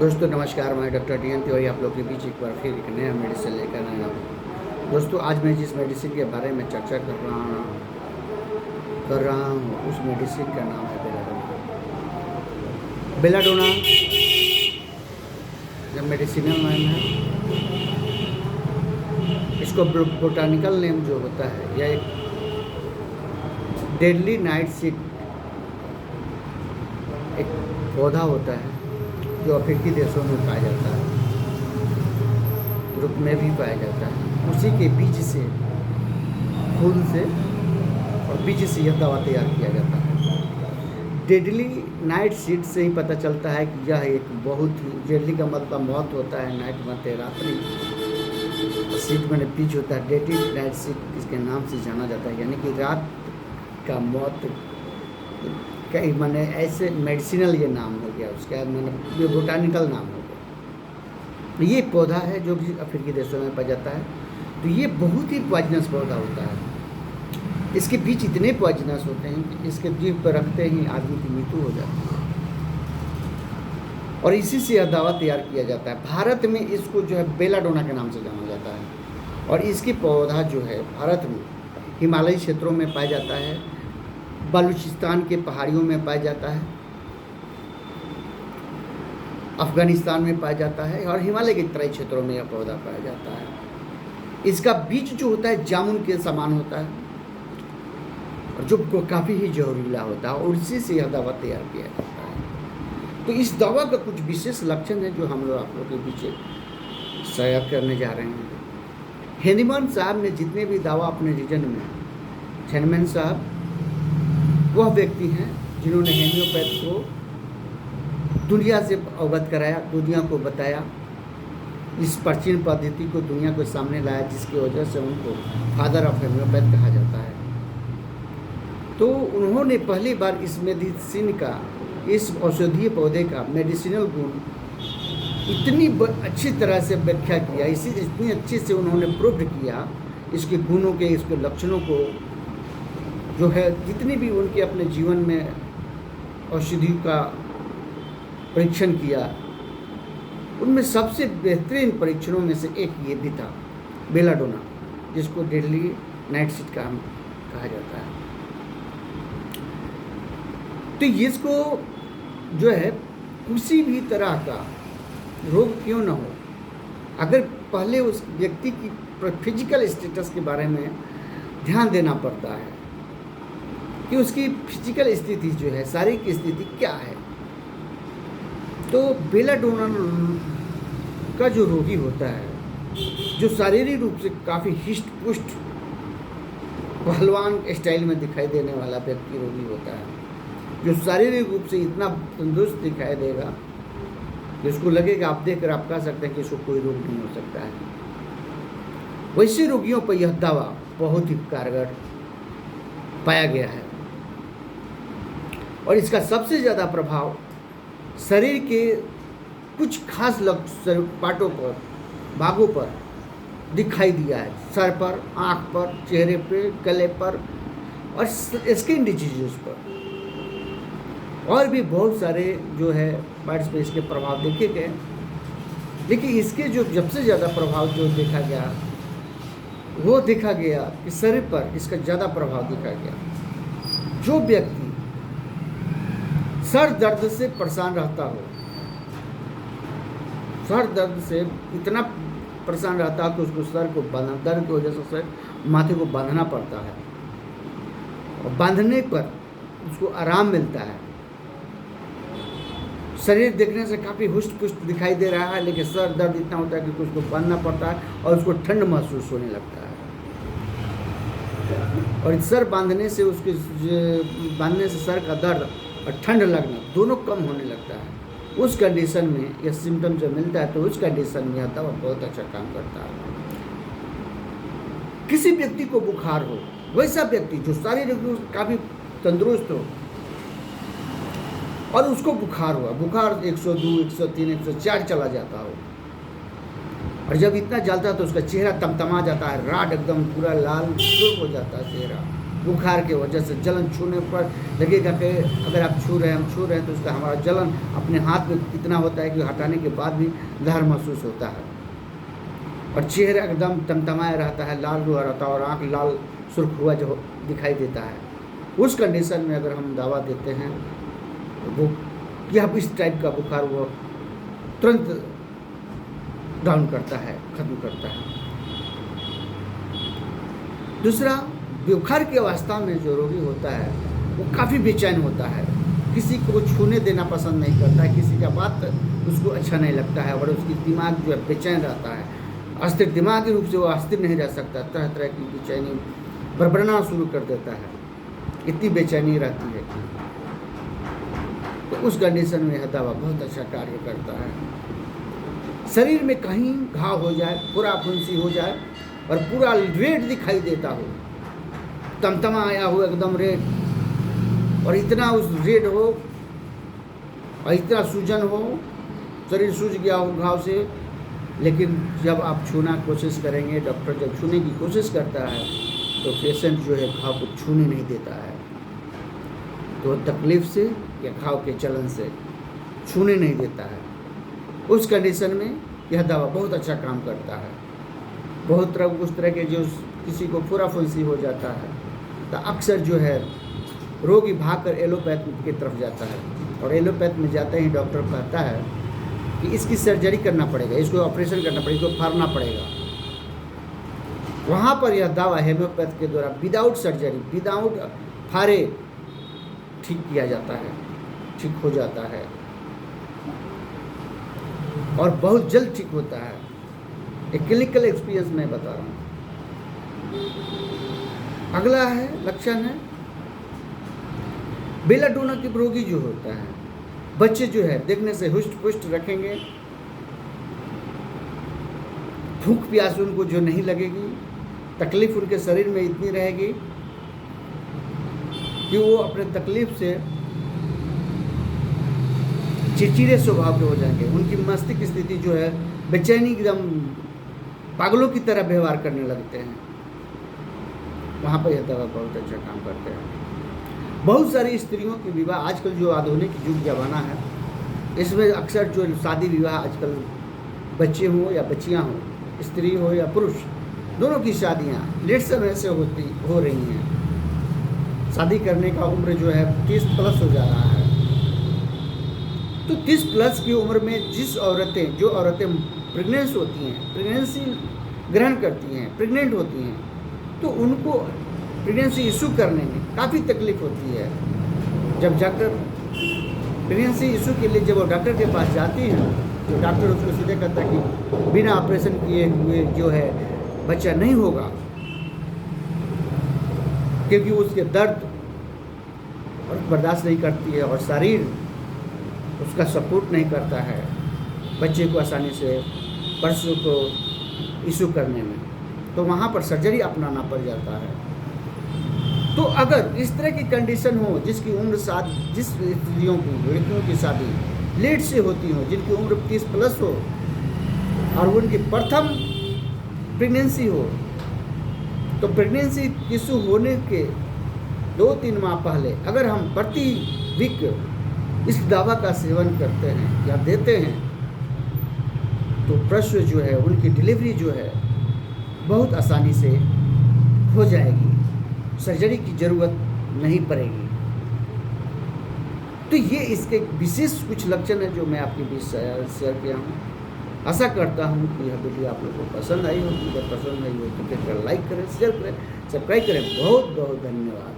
दोस्तों नमस्कार, मैं डॉक्टर डी.एन. तिवारी आप लोग के बीच एक बार फिर एक नया मेडिसिन लेकर आया हूँ। दोस्तों आज मैं जिस मेडिसिन के बारे में चर्चा कर रहा हूँ उस मेडिसिन का नाम है बेलाडोना। बेलाडोना जब मेडिसिनल नेम है, इसको बोटानिकल नेम जो होता है यह एक डेडली नाइट सीड एक पौधा होता है जो अफ्रीकी देशों में पाया जाता है, यूरोप में भी पाया जाता है। उसी के बीज से, फूल से और बीज से यह दवा तैयार किया जाता है। डेडली नाइट सीड से ही पता चलता है कि यह एक बहुत ही डेडली का मतलब मौत होता है, नाइट मतलब रात्रि, सीड मैंने बीज होता है। डेडली नाइट सीड इसके नाम से जाना जाता है, यानी कि रात का मौत कई मैंने ऐसे मेडिसिनल ये नाम हो गया, उसका मैंने ये बोटानिकल नाम हो गया। ये पौधा है जो कि अफ्रीकी देशों में पाया जाता है। तो ये बहुत ही पॉइजनस पौधा होता है। इसके बीज इतने पॉइजनस होते हैं कि इसके जीभ पर रखते ही आदमी की मृत्यु हो जाती है, और इसी से यह दवा तैयार किया जाता है। भारत में इसको जो है बेलाडोना के नाम से जाना जाता है, और इसकी पौधा जो है भारत में हिमालयी क्षेत्रों में पाया जाता है, बलूचिस्तान के पहाड़ियों में पाया जाता है, अफगानिस्तान में पाया जाता है, और हिमालय के तराई क्षेत्रों में यह पौधा पाया जाता है। इसका बीज जो होता है जामुन के समान होता है, और जो काफ़ी ही जहरीला होता है, और इसी से यह दवा तैयार किया जाता है। तो इस दवा का कुछ विशेष लक्षण है जो हम लोग आप लोग के पीछे शेयर करने जा रहे हैं। हेनिमैन साहब ने जितने भी दवा अपने रीजन में, हेनिमैन साहब वह व्यक्ति हैं जिन्होंने हेमियोपैथ को दुनिया से अवगत कराया, दुनिया को बताया, इस प्राचीन पद्धति को दुनिया के सामने लाया, जिसकी वजह से उनको फादर ऑफ हेमियोपैथ कहा जाता है। तो उन्होंने पहली बार इस मेडिसिन का, इस औषधीय पौधे का मेडिसिनल गुण इतनी अच्छी तरह से व्याख्या किया, इतनी अच्छे से उन्होंने प्रूव किया, इसके गुणों के, इसके लक्षणों को जो है, जितनी भी उनके अपने जीवन में औषधि का परीक्षण किया, उनमें सबसे बेहतरीन परीक्षणों में से एक ये भी था बेलाडोना, जिसको डेडली नाइट सीड का कहा जाता है। तो इसको जो है किसी भी तरह का रोग क्यों ना हो, अगर पहले उस व्यक्ति की फिजिकल स्टेटस के बारे में ध्यान देना पड़ता है कि उसकी फिजिकल स्थिति जो है, शारीरिक स्थिति क्या है। तो बेलाडोना का जो रोगी होता है, जो शारीरिक रूप से काफ़ी हिष्ट पुष्ट पहलवान स्टाइल में दिखाई देने वाला व्यक्ति रोगी होता है, जो शारीरिक रूप से इतना तंदुरुस्त दिखाई देगा जिसको लगेगा, आप देखकर आप कह सकते हैं कि इसको कोई रोग नहीं हो सकता है, वैसे रोगियों पर यह दवा बहुत ही कारगर पाया गया है। और इसका सबसे ज़्यादा प्रभाव शरीर के कुछ खास पार्टों पर, भागों पर दिखाई दिया है, सर पर, आँख पर, चेहरे पे, गले पर और स्किन डिजीज़ पर, और भी बहुत सारे जो है पार्ट्स पे इसके प्रभाव देखे गए। लेकिन इसके जो सबसे ज़्यादा प्रभाव जो देखा गया, वो देखा गया कि शरीर पर इसका ज़्यादा प्रभाव देखा गया। जो व्यक्ति सर दर्द से परेशान रहता हो, सर दर्द से इतना परेशान रहता है कि उसको सर को दर्द की वजह से माथे को बांधना पड़ता है, और बांधने पर उसको आराम मिलता है। शरीर देखने से काफ़ी हुष्ट पुष्ट दिखाई दे रहा है, लेकिन सर दर्द इतना होता है कि उसको बांधना पड़ता है और उसको ठंड महसूस होने लगता है, और सर बांधने से सर का दर्द और ठंड लगना दोनों कम होने लगता है। उस कंडीशन में यह सिम्टम जब मिलता है तो उस कंडीशन में यह दवा बहुत अच्छा काम करता है। किसी व्यक्ति को बुखार हो, वैसा व्यक्ति जो शारीरिक रूप से काफ़ी तंदुरुस्त हो और उसको बुखार हुआ, बुखार 102, 103, 104 चला जाता हो, और जब इतना जलता है तो उसका चेहरा तमतमा जाता है, राड एकदम पूरा लाल सुर्ख हो जाता है चेहरा, बुखार की वजह से जलन छूने पर लगेगा कि अगर आप छू रहे हैं, हम छू रहे हैं, तो उसका हमारा जलन अपने हाथ में इतना होता है कि हटाने के बाद भी दर्द महसूस होता है, और चेहरा एकदम टमटमाया रहता है, लाल हुआ रहता है, और आँख लाल सुर्ख हुआ जो दिखाई देता है। उस कंडीशन में अगर हम दवा देते हैं तो वो या इस टाइप का बुखार वो तुरंत डाउन करता है, खत्म करता है। दूसरा, बुखार की अवस्था में जो रोगी होता है वो काफ़ी बेचैन होता है, किसी को छूने देना पसंद नहीं करता है, किसी का बात उसको अच्छा नहीं लगता है, और उसकी दिमाग जो है बेचैन रहता है, अस्थिर, दिमागी रूप से वो अस्थिर नहीं रह सकता, तरह तरह की बेचैनी बरबरना शुरू कर देता है, इतनी बेचैनी रहती है। तो उस कंडीशन में यह दवा बहुत अच्छा कार्य करता है। शरीर में कहीं घाव हो जाए, पूरा फुंसी हो जाए और पूरा रेड दिखाई देता हो, तमतमा आया हो एकदम रेड, और इतना उस रेड हो और इतना सूजन हो, शरीर सूज गया हो घाव से, लेकिन जब आप छूना कोशिश करेंगे, डॉक्टर जब छूने की कोशिश करता है तो पेशेंट जो है घाव को छूने नहीं देता है, तो तकलीफ से या घाव के चलन से छूने नहीं देता है। उस कंडीशन में यह दवा बहुत अच्छा काम करता है। बहुत तरह उस तरह के जो किसी को पूरा फुंसी हो जाता है तो अक्सर जो है रोगी भागकर एलोपैथ की तरफ जाता है, और एलोपैथ में जाते ही डॉक्टर कहता है कि इसकी सर्जरी करना पड़ेगा, इसको ऑपरेशन करना पड़ेगा, इसको फाड़ना पड़ेगा। वहाँ पर यह दवा हेम्योपैथ के द्वारा विदाउट सर्जरी, विदाउट फाड़े ठीक किया जाता है, ठीक हो जाता है, और बहुत जल्द ठीक होता है। एक क्लिनिकल एक्सपीरियंस मैं बता रहा हूँ। अगला है लक्षण है बेलाडोना के रोगी जो होता है, बच्चे जो है देखने से हुष्ट पुष्ट रखेंगे, भूख प्यास उनको जो नहीं लगेगी, तकलीफ उनके शरीर में इतनी रहेगी कि वो अपने तकलीफ से चिड़चिड़े स्वभाव के हो जाएंगे, उनकी मस्तिष्क स्थिति जो है बेचैनी, एकदम पागलों की तरह व्यवहार करने लगते हैं। वहाँ पर यह दवा बहुत अच्छा काम करते हैं। बहुत सारी स्त्रियों के विवाह, आजकल जो आधुनिक युग जमाना है, इसमें अक्सर जो शादी विवाह आजकल बच्चे हों या बच्चियाँ हों, स्त्री हो या पुरुष, दोनों की शादियाँ लेट समय से हो रही हैं। शादी करने का उम्र जो है 30 प्लस हो जा रहा है। तो 30 प्लस की उम्र में जो औरतें प्रेग्नेंस होती हैं, प्रेगनेंसी ग्रहण करती हैं, प्रेग्नेंट होती हैं, तो उनको प्रेगनेंसी इशू करने में काफ़ी तकलीफ होती है। जब जाकर प्रेगनेंसी इशू के लिए जब वो डॉक्टर के पास जाती हैं तो डॉक्टर उसको सीधे कहता है कि बिना ऑपरेशन किए हुए जो है बच्चा नहीं होगा, क्योंकि उसके दर्द और बर्दाश्त नहीं करती है और शरीर उसका सपोर्ट नहीं करता है बच्चे को आसानी से बच्चों को इशू करने में, तो वहाँ पर सर्जरी अपनाना पड़ जाता है। तो अगर इस तरह की कंडीशन हो, जिसकी उम्र जिस स्त्रियों की, लड़कियों की शादी लेट से होती हो, जिनकी उम्र 30 प्लस हो और उनकी प्रथम प्रेगनेंसी हो, तो प्रेगनेंसी इशू होने के 2-3 माह पहले अगर हम प्रति वीक इस दवा का सेवन करते हैं या देते हैं, तो प्रसव जो है, उनकी डिलीवरी जो है बहुत आसानी से हो जाएगी, सर्जरी की ज़रूरत नहीं पड़ेगी। तो ये इसके विशेष कुछ लक्षण है जो मैं आपके बीच शेयर किया हूँ। आशा करता हूँ कि यह वीडियो आप लोगों को पसंद आई होगी। अगर पसंद आई हो तो कृपया लाइक करें, शेयर करें, सब्सक्राइब करें। बहुत बहुत धन्यवाद।